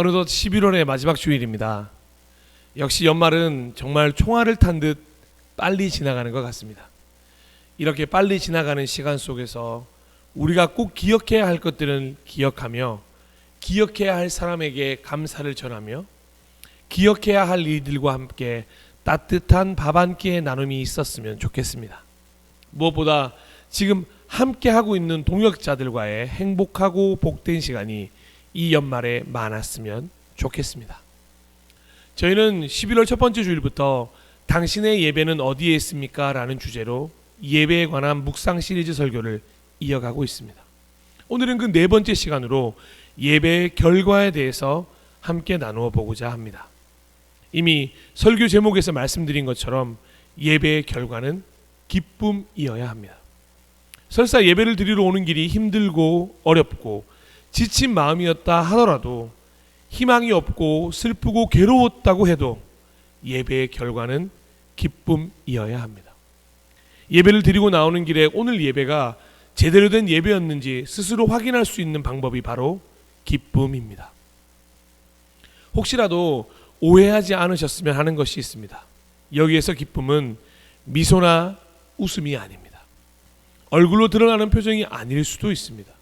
어느덧 11월의 마지막 주일입니다. 역시 연말은 정말 총알을 탄 듯 빨리 지나가는 것 같습니다. 이렇게 빨리 지나가는 시간 속에서 우리가 꼭 기억해야 할 것들은 기억하며, 기억해야 할 사람에게 감사를 전하며, 기억해야 할 이들과 함께 따뜻한 밥 한 끼의 나눔이 있었으면 좋겠습니다. 무엇보다 지금 함께 하고 있는 동역자들과의 행복하고 복된 시간이 이 연말에 많았으면 좋겠습니다. 저희는 11월 첫 번째 주일부터 당신의 예배는 어디에 있습니까? 라는 주제로 예배에 관한 묵상 시리즈 설교를 이어가고 있습니다. 오늘은 그 네 번째 시간으로 예배의 결과에 대해서 함께 나누어 보고자 합니다. 이미 설교 제목에서 말씀드린 것처럼 예배의 결과는 기쁨이어야 합니다. 설사 예배를 드리러 오는 길이 힘들고 어렵고 지친 마음이었다 하더라도, 희망이 없고 슬프고 괴로웠다고 해도 예배의 결과는 기쁨이어야 합니다. 예배를 드리고 나오는 길에 오늘 예배가 제대로 된 예배였는지 스스로 확인할 수 있는 방법이 바로 기쁨입니다. 혹시라도 오해하지 않으셨으면 하는 것이 있습니다. 여기에서 기쁨은 미소나 웃음이 아닙니다. 얼굴로 드러나는 표정이 아닐 수도 있습니다.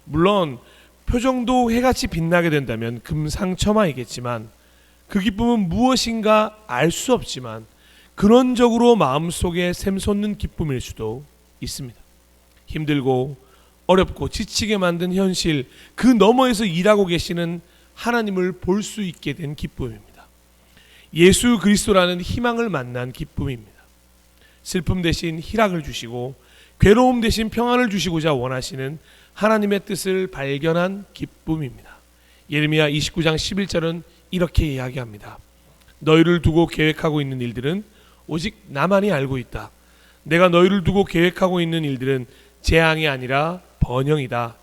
물론 표정도 해같이 빛나게 된다면 금상첨화이겠지만, 그 기쁨은 무엇인가 알 수 없지만 근원적으로 마음속에 샘솟는 기쁨일 수도 있습니다. 힘들고 어렵고 지치게 만든 현실, 그 너머에서 일하고 계시는 하나님을 볼 수 있게 된 기쁨입니다. 예수 그리스도라는 희망을 만난 기쁨입니다. 슬픔 대신 희락을 주시고 괴로움 대신 평안을 주시고자 원하시는 하나님의 뜻을 발견한 기쁨입니다. 예레미야 29장 11절은 이렇게 이야기합니다. 너희를 두고 계획하고 있는 일들은 오직 나만이 알고 있다. 내가 너희를 두고 계획하고 있는 일들은 재앙이 아니라 번영이다.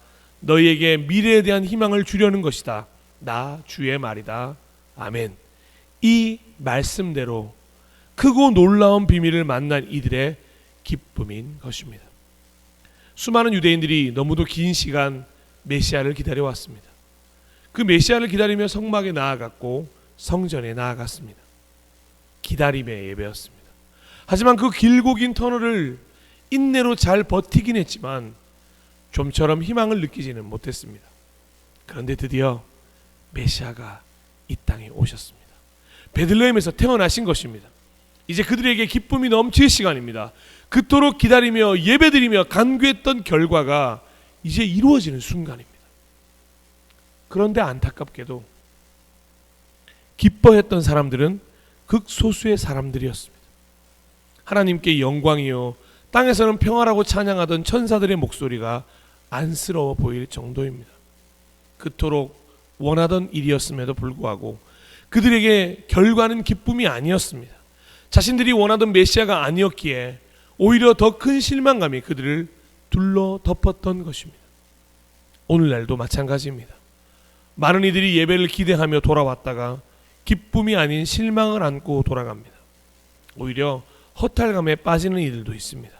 너희에게 미래에 대한 희망을 주려는 것이다. 나 주의 말이다. 아멘. 이 말씀대로 크고 놀라운 비밀을 만난 이들의 기쁨인 것입니다. 수많은 유대인들이 너무도 긴 시간 메시아를 기다려왔습니다. 그 메시아를 기다리며 성막에 나아갔고 성전에 나아갔습니다. 기다림의 예배였습니다. 하지만 그 길고 긴 터널을 인내로 잘 버티긴 했지만 좀처럼 희망을 느끼지는 못했습니다. 그런데 드디어 메시아가 이 땅에 오셨습니다. 베들레헴에서 태어나신 것입니다. 이제 그들에게 기쁨이 넘칠 시간입니다. 그토록 기다리며 예배드리며 간구했던 결과가 이제 이루어지는 순간입니다. 그런데 안타깝게도 기뻐했던 사람들은 극소수의 사람들이었습니다. 하나님께 영광이요 땅에서는 평화라고 찬양하던 천사들의 목소리가 안쓰러워 보일 정도입니다. 그토록 원하던 일이었음에도 불구하고 그들에게 결과는 기쁨이 아니었습니다. 자신들이 원하던 메시아가 아니었기에 오히려 더 큰 실망감이 그들을 둘러 덮었던 것입니다. 오늘날도 마찬가지입니다. 많은 이들이 예배를 기대하며 돌아왔다가 기쁨이 아닌 실망을 안고 돌아갑니다. 오히려 허탈감에 빠지는 이들도 있습니다.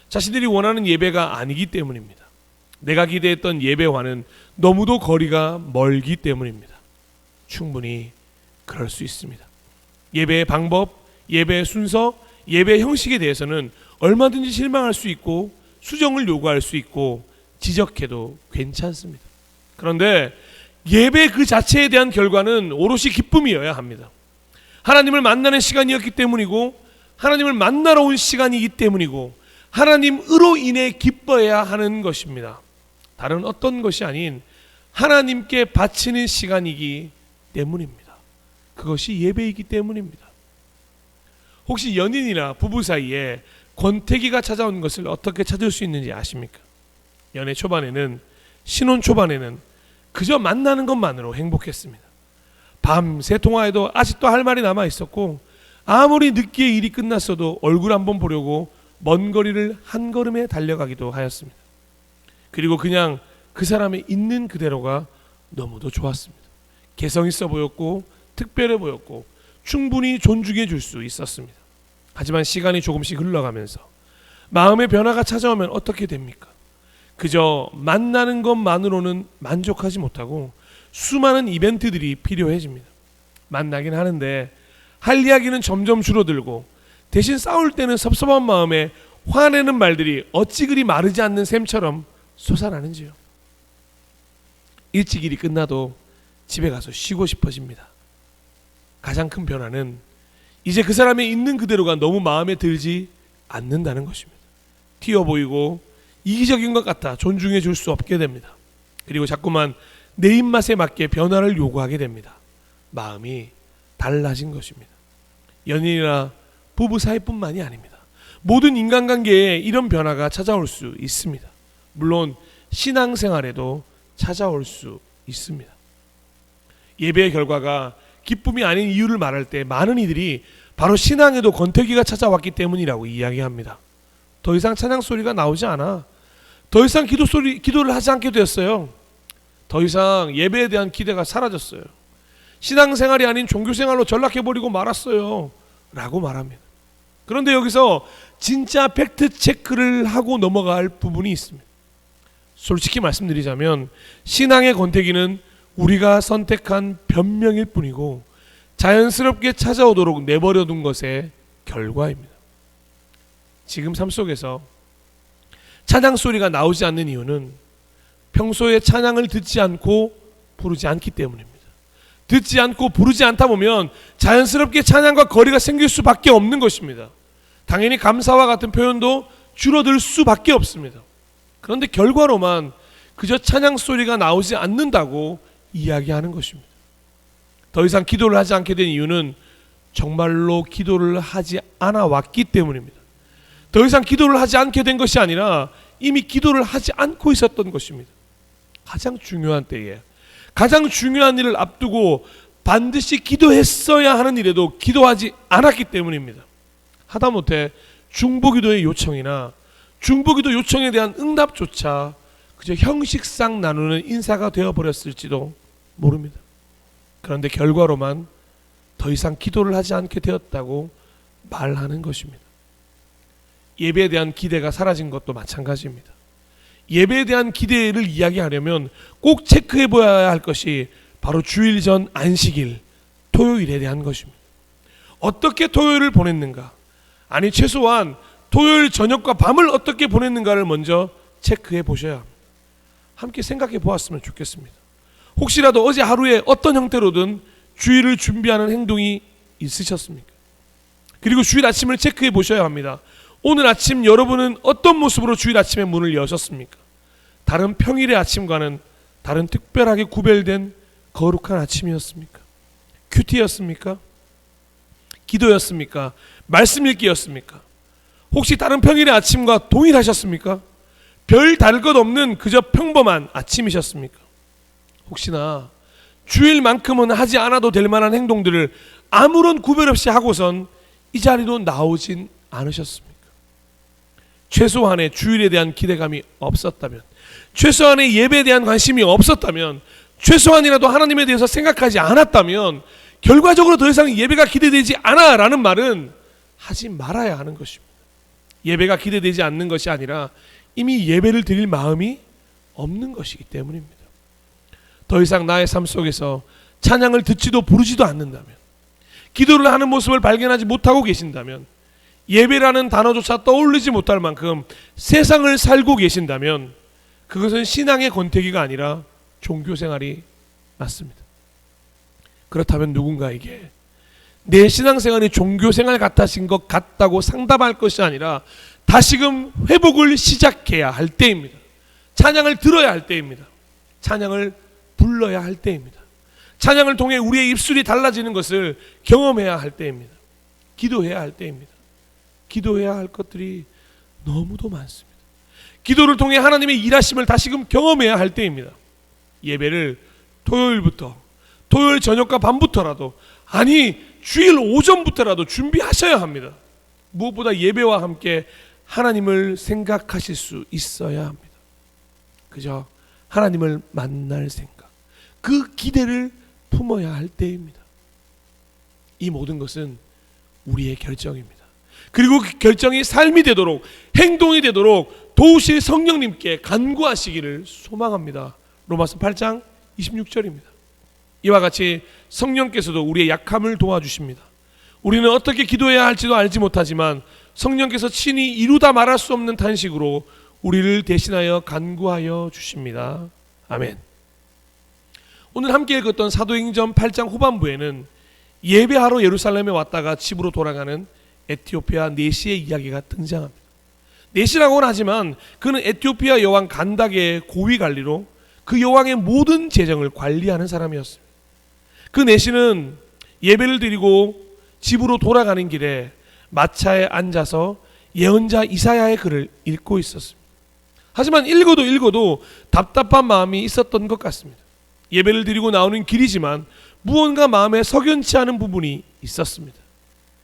자신들이 원하는 예배가 아니기 때문입니다. 내가 기대했던 예배와는 너무도 거리가 멀기 때문입니다. 충분히 그럴 수 있습니다. 예배의 방법, 예배의 순서, 예배의 형식에 대해서는 얼마든지 실망할 수 있고 수정을 요구할 수 있고 지적해도 괜찮습니다. 그런데 예배 그 자체에 대한 결과는 오롯이 기쁨이어야 합니다. 하나님을 만나는 시간이었기 때문이고, 하나님을 만나러 온 시간이기 때문이고, 하나님으로 인해 기뻐해야 하는 것입니다. 다른 어떤 것이 아닌 하나님께 바치는 시간이기 때문입니다. 그것이 예배이기 때문입니다. 혹시 연인이나 부부 사이에 권태기가 찾아온 것을 어떻게 찾을 수 있는지 아십니까? 연애 초반에는, 신혼 초반에는 그저 만나는 것만으로 행복했습니다. 밤새 통화해도 아직도 할 말이 남아 있었고, 아무리 늦게 일이 끝났어도 얼굴 한번 보려고 먼 거리를 한 걸음에 달려가기도 하였습니다. 그리고 그냥 그 사람의 있는 그대로가 너무도 좋았습니다. 개성 있어 보였고 특별해 보였고 충분히 존중해 줄 수 있었습니다. 하지만 시간이 조금씩 흘러가면서 마음의 변화가 찾아오면 어떻게 됩니까? 그저 만나는 것만으로는 만족하지 못하고 수많은 이벤트들이 필요해집니다. 만나긴 하는데 할 이야기는 점점 줄어들고 대신 싸울 때는 섭섭한 마음에 화내는 말들이 어찌 그리 마르지 않는 샘처럼 솟아나는지요. 일찍 일이 끝나도 집에 가서 쉬고 싶어집니다. 가장 큰 변화는 이제 그 사람의 있는 그대로가 너무 마음에 들지 않는다는 것입니다. 튀어 보이고 이기적인 것 같아 존중해 줄 수 없게 됩니다. 그리고 자꾸만 내 입맛에 맞게 변화를 요구하게 됩니다. 마음이 달라진 것입니다. 연인이나 부부 사이뿐만이 아닙니다. 모든 인간관계에 이런 변화가 찾아올 수 있습니다. 물론 신앙생활에도 찾아올 수 있습니다. 예배의 결과가 기쁨이 아닌 이유를 말할 때 많은 이들이 바로 신앙에도 권태기가 찾아왔기 때문이라고 이야기합니다. 더 이상 찬양 소리가 나오지 않아. 더 이상 기도를 하지 않게 되었어요. 더 이상 예배에 대한 기대가 사라졌어요. 신앙생활이 아닌 종교생활로 전락해버리고 말았어요 라고 말합니다. 그런데 여기서 진짜 팩트 체크를 하고 넘어갈 부분이 있습니다. 솔직히 말씀드리자면 신앙의 권태기는 우리가 선택한 변명일 뿐이고 자연스럽게 찾아오도록 내버려둔 것의 결과입니다. 지금 삶 속에서 찬양 소리가 나오지 않는 이유는 평소에 찬양을 듣지 않고 부르지 않기 때문입니다. 듣지 않고 부르지 않다 보면 자연스럽게 찬양과 거리가 생길 수밖에 없는 것입니다. 당연히 감사와 같은 표현도 줄어들 수밖에 없습니다. 그런데 결과로만 그저 찬양 소리가 나오지 않는다고 이야기하는 것입니다. 더 이상 기도를 하지 않게 된 이유는 정말로 기도를 하지 않아 왔기 때문입니다. 더 이상 기도를 하지 않게 된 것이 아니라 이미 기도를 하지 않고 있었던 것입니다. 가장 중요한 때에 가장 중요한 일을 앞두고 반드시 기도했어야 하는 일에도 기도하지 않았기 때문입니다. 하다못해 중보기도의 요청이나 중보기도 요청에 대한 응답조차 그저 형식상 나누는 인사가 되어버렸을지도 모릅니다. 그런데 결과로만 더 이상 기도를 하지 않게 되었다고 말하는 것입니다. 예배에 대한 기대가 사라진 것도 마찬가지입니다. 예배에 대한 기대를 이야기하려면 꼭 체크해 보아야 할 것이 바로 주일 전 안식일 토요일에 대한 것입니다. 어떻게 토요일을 보냈는가? 아니 최소한 토요일 저녁과 밤을 어떻게 보냈는가를 먼저 체크해 보셔야 합니다. 함께 생각해 보았으면 좋겠습니다. 혹시라도 어제 하루에 어떤 형태로든 주일을 준비하는 행동이 있으셨습니까? 그리고 주일 아침을 체크해 보셔야 합니다. 오늘 아침 여러분은 어떤 모습으로 주일 아침에 문을 여셨습니까? 다른 평일의 아침과는 다른 특별하게 구별된 거룩한 아침이었습니까? 큐티였습니까? 기도였습니까? 말씀 읽기였습니까? 혹시 다른 평일의 아침과 동일하셨습니까? 별 다를 것 없는 그저 평범한 아침이셨습니까? 혹시나 주일만큼은 하지 않아도 될 만한 행동들을 아무런 구별 없이 하고선 이 자리로 나오진 않으셨습니까? 최소한의 주일에 대한 기대감이 없었다면, 최소한의 예배에 대한 관심이 없었다면, 최소한이라도 하나님에 대해서 생각하지 않았다면 결과적으로 더 이상 예배가 기대되지 않아 라는 말은 하지 말아야 하는 것입니다. 예배가 기대되지 않는 것이 아니라 이미 예배를 드릴 마음이 없는 것이기 때문입니다. 더 이상 나의 삶 속에서 찬양을 듣지도 부르지도 않는다면, 기도를 하는 모습을 발견하지 못하고 계신다면, 예배라는 단어조차 떠올리지 못할 만큼 세상을 살고 계신다면 그것은 신앙의 권태기가 아니라 종교생활이 맞습니다. 그렇다면 누군가에게 내 신앙생활이 종교생활 같아진 것 같다고 상담할 것이 아니라 다시금 회복을 시작해야 할 때입니다. 찬양을 들어야 할 때입니다. 찬양을 불러야 할 때입니다. 찬양을 통해 우리의 입술이 달라지는 것을 경험해야 할 때입니다. 기도해야 할 때입니다. 기도해야 할 것들이 너무도 많습니다. 기도를 통해 하나님의 일하심을 다시금 경험해야 할 때입니다. 예배를 토요일부터, 토요일 저녁과 밤부터라도, 아니 주일 오전부터라도 준비하셔야 합니다. 무엇보다 예배와 함께 하나님을 생각하실 수 있어야 합니다. 그저 하나님을 만날 생각, 그 기대를 품어야 할 때입니다. 이 모든 것은 우리의 결정입니다. 그리고 그 결정이 삶이 되도록, 행동이 되도록 도우실 성령님께 간구하시기를 소망합니다. 로마서 8장 26절입니다. 이와 같이 성령께서도 우리의 약함을 도와주십니다. 우리는 어떻게 기도해야 할지도 알지 못하지만 성령께서 친히 이루다 말할 수 없는 탄식으로 우리를 대신하여 간구하여 주십니다. 아멘. 오늘 함께 읽었던 사도행전 8장 후반부에는 예배하러 예루살렘에 왔다가 집으로 돌아가는 에티오피아 내시의 이야기가 등장합니다. 내시라고는 하지만 그는 에티오피아 여왕 간닥의 고위 관리로 그 여왕의 모든 재정을 관리하는 사람이었습니다. 그 내시는 예배를 드리고 집으로 돌아가는 길에 마차에 앉아서 예언자 이사야의 글을 읽고 있었습니다. 하지만 읽어도 답답한 마음이 있었던 것 같습니다. 예배를 드리고 나오는 길이지만 무언가 마음에 석연치 않은 부분이 있었습니다.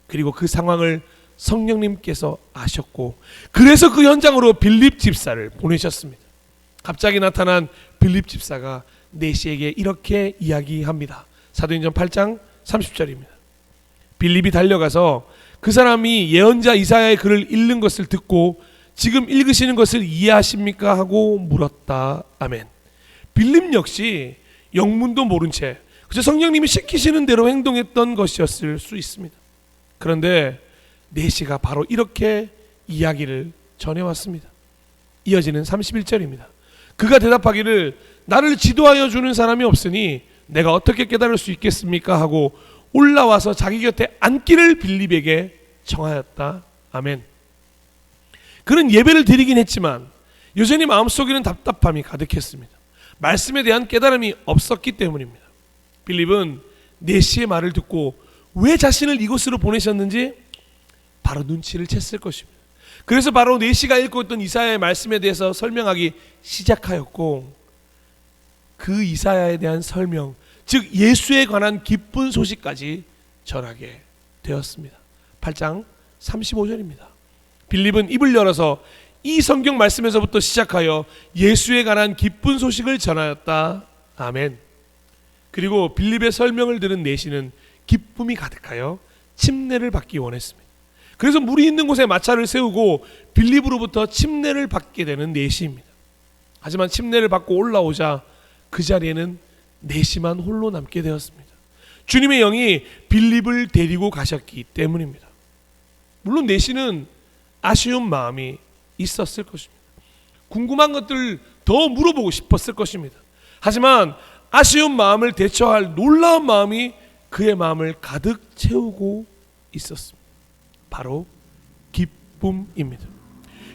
그리고 그 상황을 성령님께서 아셨고 그래서 그 현장으로 빌립 집사를 보내셨습니다. 갑자기 나타난 빌립 집사가 내시에게 이렇게 이야기합니다. 사도행전 8장 30절입니다. 빌립이 달려가서 그 사람이 예언자 이사야의 글을 읽는 것을 듣고 지금 읽으시는 것을 이해하십니까? 하고 물었다. 아멘. 빌립 역시 영문도 모른 채 그저 성령님이 시키시는 대로 행동했던 것이었을 수 있습니다. 그런데 내시가 바로 이렇게 이야기를 전해왔습니다. 이어지는 31절입니다. 그가 대답하기를 나를 지도하여 주는 사람이 없으니 내가 어떻게 깨달을 수 있겠습니까? 하고 올라와서 자기 곁에 앉기를 빌립에게 청하였다. 아멘. 그는 예배를 드리긴 했지만 여전히 마음속에는 답답함이 가득했습니다. 말씀에 대한 깨달음이 없었기 때문입니다. 빌립은 내시의 말을 듣고 왜 자신을 이곳으로 보내셨는지 바로 눈치를 챘을 것입니다. 그래서 바로 내시가 읽고 있던 이사야의 말씀에 대해서 설명하기 시작하였고 그 이사야에 대한 설명, 즉 예수에 관한 기쁜 소식까지 전하게 되었습니다. 8장 35절입니다. 빌립은 입을 열어서 이 성경 말씀에서부터 시작하여 예수에 관한 기쁜 소식을 전하였다. 아멘. 그리고 빌립의 설명을 들은 내시는 기쁨이 가득하여 침례를 받기 원했습니다. 그래서 물이 있는 곳에 마차를 세우고 빌립으로부터 침례를 받게 되는 내시입니다. 하지만 침례를 받고 올라오자 그 자리에는 내시만 홀로 남게 되었습니다. 주님의 영이 빌립을 데리고 가셨기 때문입니다. 물론 내시는 아쉬운 마음이 있었을 것입니다. 궁금한 것들 더 물어보고 싶었을 것입니다. 하지만 아쉬운 마음을 대처할 놀라운 마음이 그의 마음을 가득 채우고 있었습니다. 바로 기쁨입니다.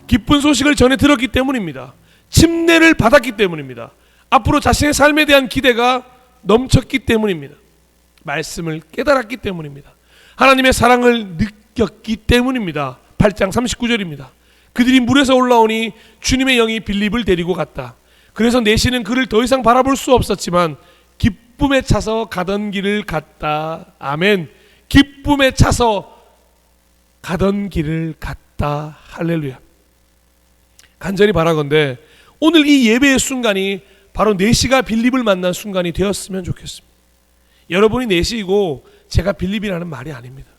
기쁜 소식을 전해 들었기 때문입니다. 침례를 받았기 때문입니다. 앞으로 자신의 삶에 대한 기대가 넘쳤기 때문입니다. 말씀을 깨달았기 때문입니다. 하나님의 사랑을 느꼈기 때문입니다. 8장 39절입니다. 그들이 물에서 올라오니 주님의 영이 빌립을 데리고 갔다. 그래서 내시는 그를 더 이상 바라볼 수 없었지만 기쁨에 차서 가던 길을 갔다. 아멘. 기쁨에 차서 가던 길을 갔다. 할렐루야. 간절히 바라건대 오늘 이 예배의 순간이 바로 내시가 빌립을 만난 순간이 되었으면 좋겠습니다. 여러분이 내시이고 제가 빌립이라는 말이 아닙니다.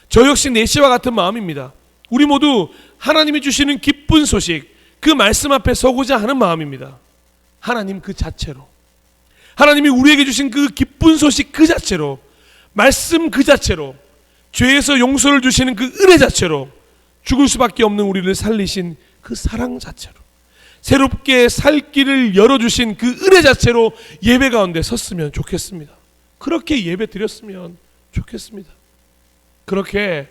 저 역시 내시와 같은 마음입니다. 우리 모두 하나님이 주시는 기쁜 소식, 그 말씀 앞에 서고자 하는 마음입니다. 하나님 그 자체로, 하나님이 우리에게 주신 그 기쁜 소식 그 자체로, 말씀 그 자체로, 죄에서 용서를 주시는 그 은혜 자체로, 죽을 수밖에 없는 우리를 살리신 그 사랑 자체로, 새롭게 살 길을 열어주신 그 은혜 자체로 예배 가운데 섰으면 좋겠습니다. 그렇게 예배 드렸으면 좋겠습니다. 그렇게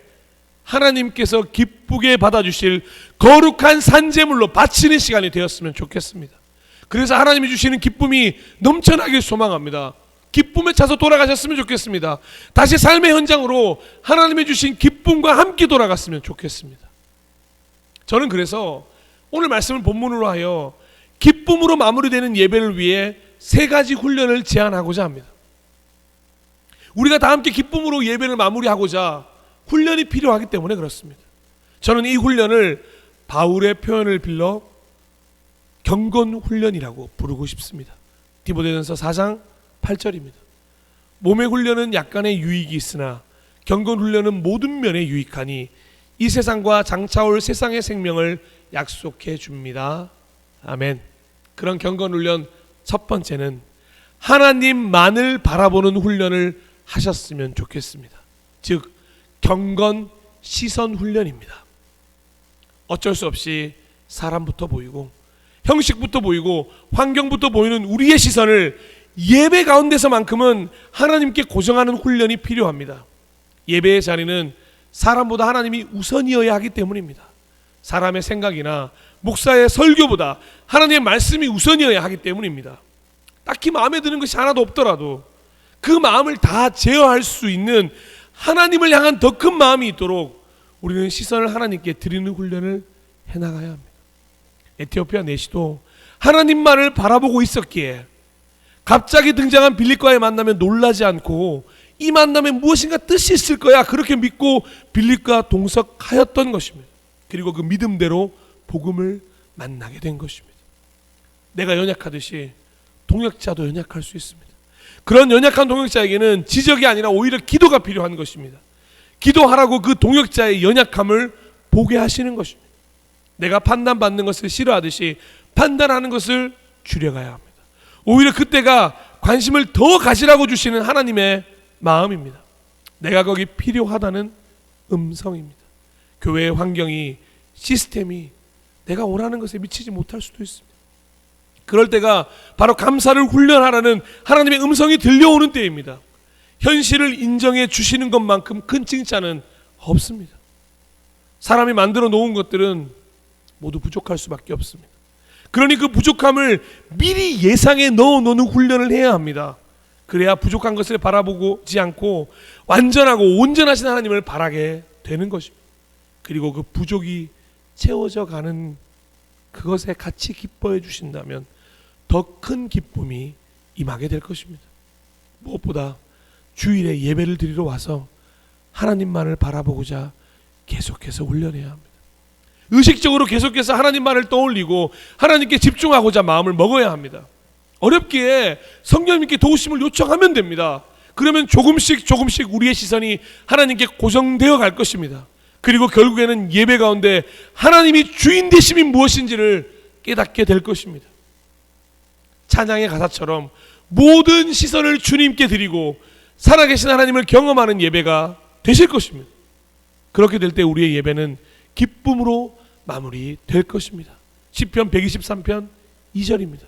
하나님께서 기쁘게 받아주실 거룩한 산제물로 바치는 시간이 되었으면 좋겠습니다. 그래서 하나님이 주시는 기쁨이 넘쳐나길 소망합니다. 기쁨에 차서 돌아가셨으면 좋겠습니다. 다시 삶의 현장으로 하나님이 주신 기쁨과 함께 돌아갔으면 좋겠습니다. 저는 그래서 오늘 말씀을 본문으로 하여 기쁨으로 마무리되는 예배를 위해 3가지 훈련을 제안하고자 합니다. 우리가 다 함께 기쁨으로 예배를 마무리하고자 훈련이 필요하기 때문에 그렇습니다. 저는 이 훈련을 바울의 표현을 빌려 경건 훈련이라고 부르고 싶습니다. 디모데전서 4장 8절입니다. 몸의 훈련은 약간의 유익이 있으나 경건 훈련은 모든 면에 유익하니 이 세상과 장차올 세상의 생명을 약속해 줍니다. 아멘. 그런 경건 훈련 첫 번째는 하나님만을 바라보는 훈련을 하셨으면 좋겠습니다. 즉 경건 시선 훈련입니다. 어쩔 수 없이 사람부터 보이고 형식부터 보이고 환경부터 보이는 우리의 시선을 예배 가운데서만큼은 하나님께 고정하는 훈련이 필요합니다. 예배의 자리는 사람보다 하나님이 우선이어야 하기 때문입니다. 사람의 생각이나 목사의 설교보다 하나님의 말씀이 우선이어야 하기 때문입니다. 딱히 마음에 드는 것이 하나도 없더라도 그 마음을 다 제어할 수 있는 하나님을 향한 더 큰 마음이 있도록 우리는 시선을 하나님께 드리는 훈련을 해나가야 합니다. 에티오피아 내시도 하나님만을 바라보고 있었기에 갑자기 등장한 빌립과의 만남에 놀라지 않고 이 만남에 무엇인가 뜻이 있을 거야 그렇게 믿고 빌립과 동석하였던 것입니다. 그리고 그 믿음대로 복음을 만나게 된 것입니다. 내가 연약하듯이 동역자도 연약할 수 있습니다. 그런 연약한 동역자에게는 지적이 아니라 오히려 기도가 필요한 것입니다. 기도하라고 그 동역자의 연약함을 보게 하시는 것입니다. 내가 판단받는 것을 싫어하듯이 판단하는 것을 줄여가야 합니다. 오히려 그때가 관심을 더 가지라고 주시는 하나님의 마음입니다. 내가 거기 필요하다는 음성입니다. 교회의 환경이 시스템이 내가 원하는 것에 미치지 못할 수도 있습니다. 그럴 때가 바로 감사를 훈련하라는 하나님의 음성이 들려오는 때입니다. 현실을 인정해 주시는 것만큼 큰 칭찬은 없습니다. 사람이 만들어 놓은 것들은 모두 부족할 수밖에 없습니다. 그러니 그 부족함을 미리 예상해 넣어 놓는 훈련을 해야 합니다. 그래야 부족한 것을 바라보지 않고 완전하고 온전하신 하나님을 바라게 되는 것입니다. 그리고 그 부족이 채워져 가는 그것에 같이 기뻐해 주신다면 더 큰 기쁨이 임하게 될 것입니다. 무엇보다 주일에 예배를 드리러 와서 하나님만을 바라보고자 계속해서 훈련해야 합니다. 의식적으로 계속해서 하나님만을 떠올리고 하나님께 집중하고자 마음을 먹어야 합니다. 어렵기에 성령님께 도우심을 요청하면 됩니다. 그러면 조금씩 우리의 시선이 하나님께 고정되어 갈 것입니다. 그리고 결국에는 예배 가운데 하나님이 주인 되심이 무엇인지를 깨닫게 될 것입니다. 찬양의 가사처럼 모든 시선을 주님께 드리고 살아계신 하나님을 경험하는 예배가 되실 것입니다. 그렇게 될 때 우리의 예배는 기쁨으로 마무리될 것입니다. 시편 123편 2절입니다.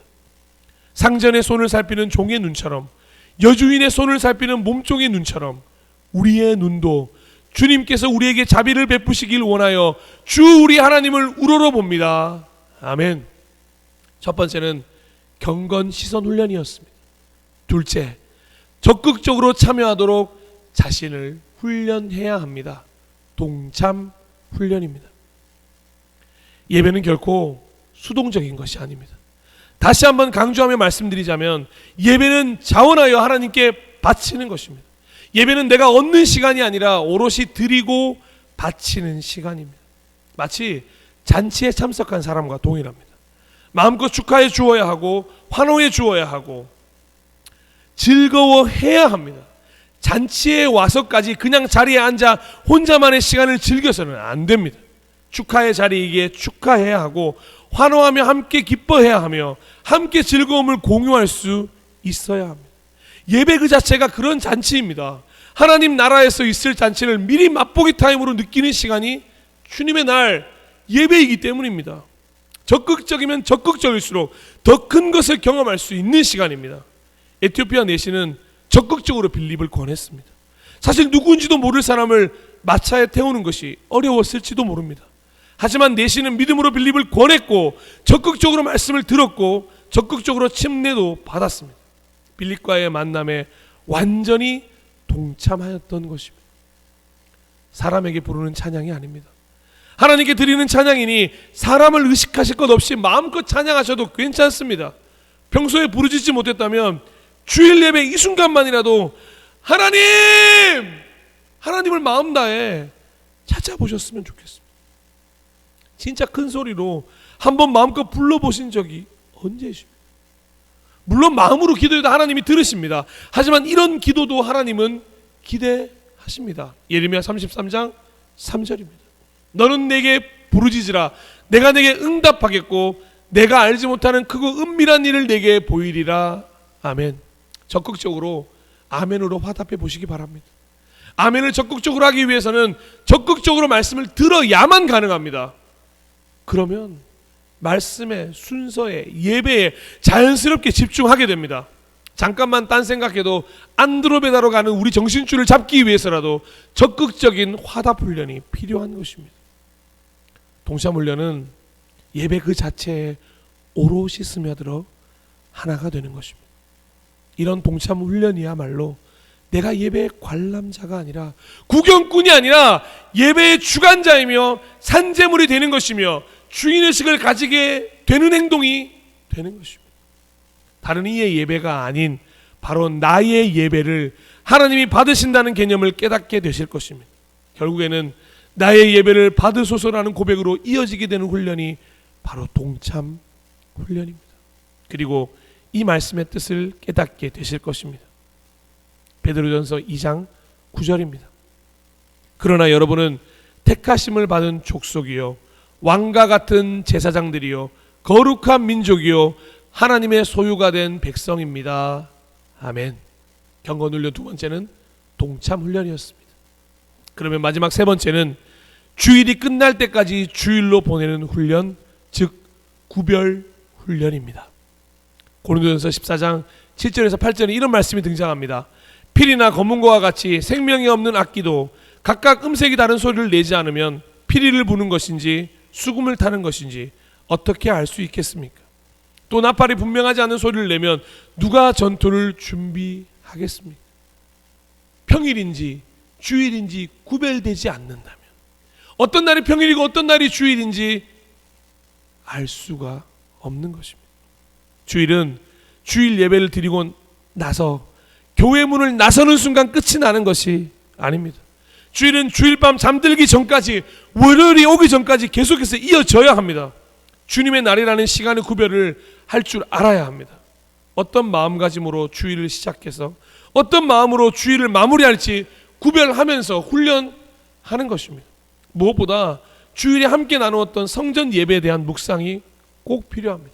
상전의 손을 살피는 종의 눈처럼 여주인의 손을 살피는 몸종의 눈처럼 우리의 눈도 주님께서 우리에게 자비를 베푸시길 원하여 주 우리 하나님을 우러러봅니다. 아멘. 첫 번째는 경건 시선 훈련이었습니다. 둘째, 적극적으로 참여하도록 자신을 훈련해야 합니다. 동참 훈련입니다. 예배는 결코 수동적인 것이 아닙니다. 다시 한번 강조하며 말씀드리자면 예배는 자원하여 하나님께 바치는 것입니다. 예배는 내가 얻는 시간이 아니라 오롯이 드리고 바치는 시간입니다. 마치 잔치에 참석한 사람과 동일합니다. 마음껏 축하해 주어야 하고 환호해 주어야 하고 즐거워해야 합니다. 잔치에 와서까지 그냥 자리에 앉아 혼자만의 시간을 즐겨서는 안 됩니다. 축하의 자리이기에 축하해야 하고 환호하며 함께 기뻐해야 하며 함께 즐거움을 공유할 수 있어야 합니다. 예배 그 자체가 그런 잔치입니다. 하나님 나라에서 있을 잔치를 미리 맛보기 타임으로 느끼는 시간이 주님의 날 예배이기 때문입니다. 적극적이면 적극적일수록 더 큰 것을 경험할 수 있는 시간입니다. 에티오피아 내시는 적극적으로 빌립을 권했습니다. 사실 누구인지도 모를 사람을 마차에 태우는 것이 어려웠을지도 모릅니다. 하지만 내시는 믿음으로 빌립을 권했고 적극적으로 말씀을 들었고 적극적으로 침례도 받았습니다. 빌립과의 만남에 완전히 동참하였던 것입니다. 사람에게 부르는 찬양이 아닙니다. 하나님께 드리는 찬양이니 사람을 의식하실 것 없이 마음껏 찬양하셔도 괜찮습니다. 평소에 부르짖지 못했다면 주일 예배 이 순간만이라도 하나님을 마음 다해 찾아보셨으면 좋겠습니다. 진짜 큰 소리로 한번 마음껏 불러보신 적이 언제십니까? 물론 마음으로 기도해도 하나님이 들으십니다. 하지만 이런 기도도 하나님은 기대하십니다. 예레미야 33장 3절입니다. 너는 내게 부르짖으라 내가 내게 응답하겠고 내가 알지 못하는 크고 은밀한 일을 내게 보이리라. 아멘. 적극적으로 아멘으로 화답해 보시기 바랍니다. 아멘을 적극적으로 하기 위해서는 적극적으로 말씀을 들어야만 가능합니다. 그러면 말씀에, 순서에, 예배에 자연스럽게 집중하게 됩니다. 잠깐만 딴 생각해도 안드로메다로 가는 우리 정신줄을 잡기 위해서라도 적극적인 화답 훈련이 필요한 것입니다. 동참 훈련은 예배 그 자체에 오롯이 스며들어 하나가 되는 것입니다. 이런 동참 훈련이야말로 내가 예배의 관람자가 아니라, 구경꾼이 아니라 예배의 주관자이며 산재물이 되는 것이며 주인의식을 가지게 되는 행동이 되는 것입니다. 다른 이의 예배가 아닌 바로 나의 예배를 하나님이 받으신다는 개념을 깨닫게 되실 것입니다. 결국에는 나의 예배를 받으소서라는 고백으로 이어지게 되는 훈련이 바로 동참 훈련입니다. 그리고 이 말씀의 뜻을 깨닫게 되실 것입니다. 베드로전서 2장 9절입니다. 그러나 여러분은 택하심을 받은 족속이요 왕과 같은 제사장들이요 거룩한 민족이요 하나님의 소유가 된 백성입니다. 아멘. 경건 훈련 두 번째는 동참 훈련이었습니다. 그러면 마지막 세 번째는 주일이 끝날 때까지 주일로 보내는 훈련, 즉 구별 훈련입니다. 고린도전서 14장 7절에서 8절에 이런 말씀이 등장합니다. 피리나 검은고와 같이 생명이 없는 악기도 각각 음색이 다른 소리를 내지 않으면 피리를 부는 것인지 수금을 타는 것인지 어떻게 알 수 있겠습니까? 또 나팔이 분명하지 않은 소리를 내면 누가 전투를 준비하겠습니까? 평일인지 주일인지 구별되지 않는다면, 어떤 날이 평일이고 어떤 날이 주일인지 알 수가 없는 것입니다. 주일은 주일 예배를 드리고 나서 교회 문을 나서는 순간 끝이 나는 것이 아닙니다. 주일은 주일 밤 잠들기 전까지, 월요일이 오기 전까지 계속해서 이어져야 합니다. 주님의 날이라는 시간의 구별을 할 줄 알아야 합니다. 어떤 마음가짐으로 주일을 시작해서 어떤 마음으로 주일을 마무리할지 구별하면서 훈련하는 것입니다. 무엇보다 주일에 함께 나누었던 성전 예배에 대한 묵상이 꼭 필요합니다.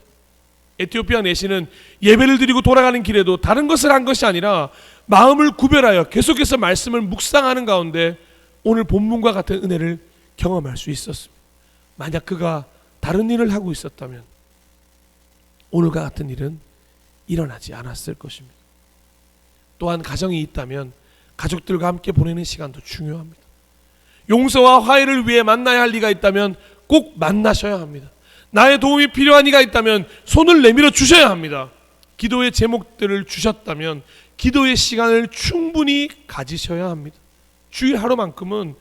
에티오피아 내시는 예배를 드리고 돌아가는 길에도 다른 것을 한 것이 아니라 마음을 구별하여 계속해서 말씀을 묵상하는 가운데 오늘 본문과 같은 은혜를 경험할 수 있었습니다. 만약 그가 다른 일을 하고 있었다면 오늘과 같은 일은 일어나지 않았을 것입니다. 또한 가정이 있다면 가족들과 함께 보내는 시간도 중요합니다. 용서와 화해를 위해 만나야 할 이가 있다면 꼭 만나셔야 합니다. 나의 도움이 필요한 이가 있다면 손을 내밀어 주셔야 합니다. 기도의 제목들을 주셨다면 기도의 시간을 충분히 가지셔야 합니다. 주일 하루만큼은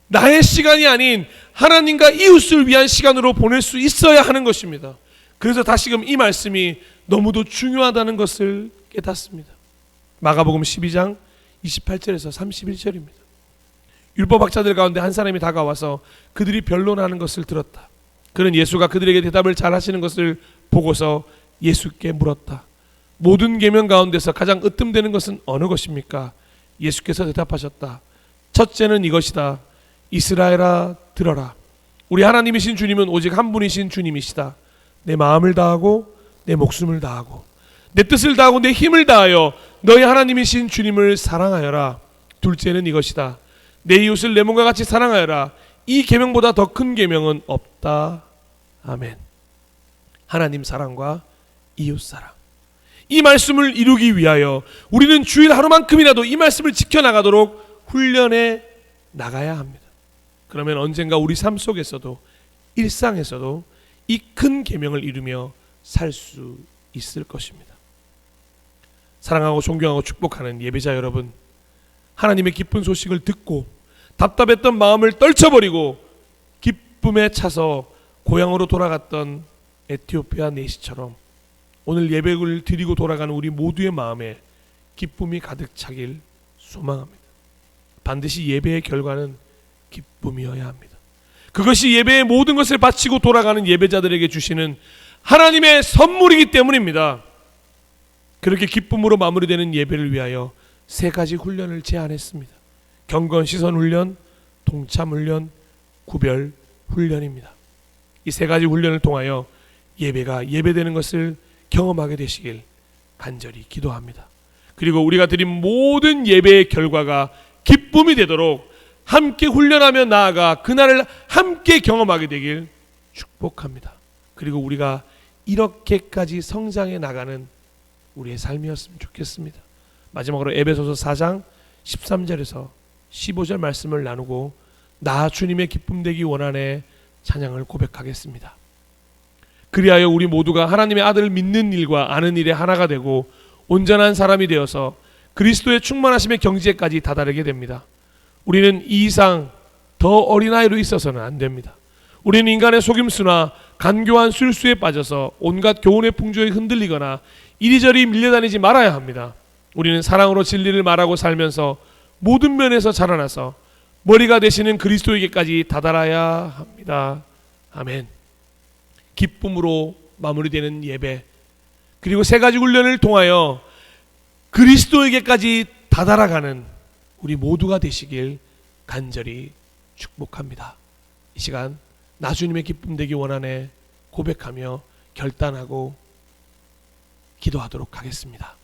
나의 시간이 아닌 하나님과 이웃을 위한 시간으로 보낼 수 있어야 하는 것입니다. 그래서 다시금 이 말씀이 너무도 중요하다는 것을 깨닫습니다. 마가복음 12장 28절에서 31절입니다. 율법학자들 가운데 한 사람이 다가와서 그들이 변론하는 것을 들었다. 그는 예수가 그들에게 대답을 잘하시는 것을 보고서 예수께 물었다. 모든 계명 가운데서 가장 으뜸되는 것은 어느 것입니까? 예수께서 대답하셨다. 첫째는 이것이다. 이스라엘아 들어라. 우리 하나님이신 주님은 오직 한 분이신 주님이시다. 내 마음을 다하고 내 목숨을 다하고 내 뜻을 다하고 내 힘을 다하여 너희 하나님이신 주님을 사랑하여라. 둘째는 이것이다. 내 이웃을 내 몸과 같이 사랑하여라. 이 계명보다 더 큰 계명은 없다. 아멘. 하나님 사랑과 이웃 사랑, 이 말씀을 이루기 위하여 우리는 주일 하루만큼이라도 이 말씀을 지켜나가도록 훈련해 나가야 합니다. 그러면 언젠가 우리 삶 속에서도, 일상에서도 이 큰 계명을 이루며 살 수 있을 것입니다. 사랑하고 존경하고 축복하는 예배자 여러분, 하나님의 기쁜 소식을 듣고 답답했던 마음을 떨쳐버리고 기쁨에 차서 고향으로 돌아갔던 에티오피아 내시처럼 오늘 예배를 드리고 돌아가는 우리 모두의 마음에 기쁨이 가득 차길 소망합니다. 반드시 예배의 결과는 기쁨이어야 합니다. 그것이 예배의 모든 것을 바치고 돌아가는 예배자들에게 주시는 하나님의 선물이기 때문입니다. 그렇게 기쁨으로 마무리되는 예배를 위하여 세 가지 훈련을 제안했습니다. 경건 시선 훈련, 동참 훈련, 구별 훈련입니다. 이 세 가지 훈련을 통하여 예배가 예배되는 것을 경험하게 되시길 간절히 기도합니다. 그리고 우리가 드린 모든 예배의 결과가 기쁨이 되도록 함께 훈련하며 나아가 그날을 함께 경험하게 되길 축복합니다. 그리고 우리가 이렇게까지 성장해 나가는 우리의 삶이었으면 좋겠습니다. 마지막으로 에베소서 4장 13절에서 15절 말씀을 나누고 나 주님의 기쁨 되기 원하네 찬양을 고백하겠습니다. 그리하여 우리 모두가 하나님의 아들을 믿는 일과 아는 일에 하나가 되고 온전한 사람이 되어서 그리스도의 충만하심의 경지에까지 다다르게 됩니다. 우리는 이 이상 더 어린아이로 있어서는 안 됩니다. 우리는 인간의 속임수나 간교한 술수에 빠져서 온갖 교훈의 풍조에 흔들리거나 이리저리 밀려다니지 말아야 합니다. 우리는 사랑으로 진리를 말하고 살면서 모든 면에서 자라나서 머리가 되시는 그리스도에게까지 다다라야 합니다. 아멘. 기쁨으로 마무리되는 예배, 그리고 세 가지 훈련을 통하여 그리스도에게까지 다다라가는 우리 모두가 되시길 간절히 축복합니다. 이 시간 나 주님의 기쁨 되기 원하네 고백하며 결단하고 기도하도록 하겠습니다.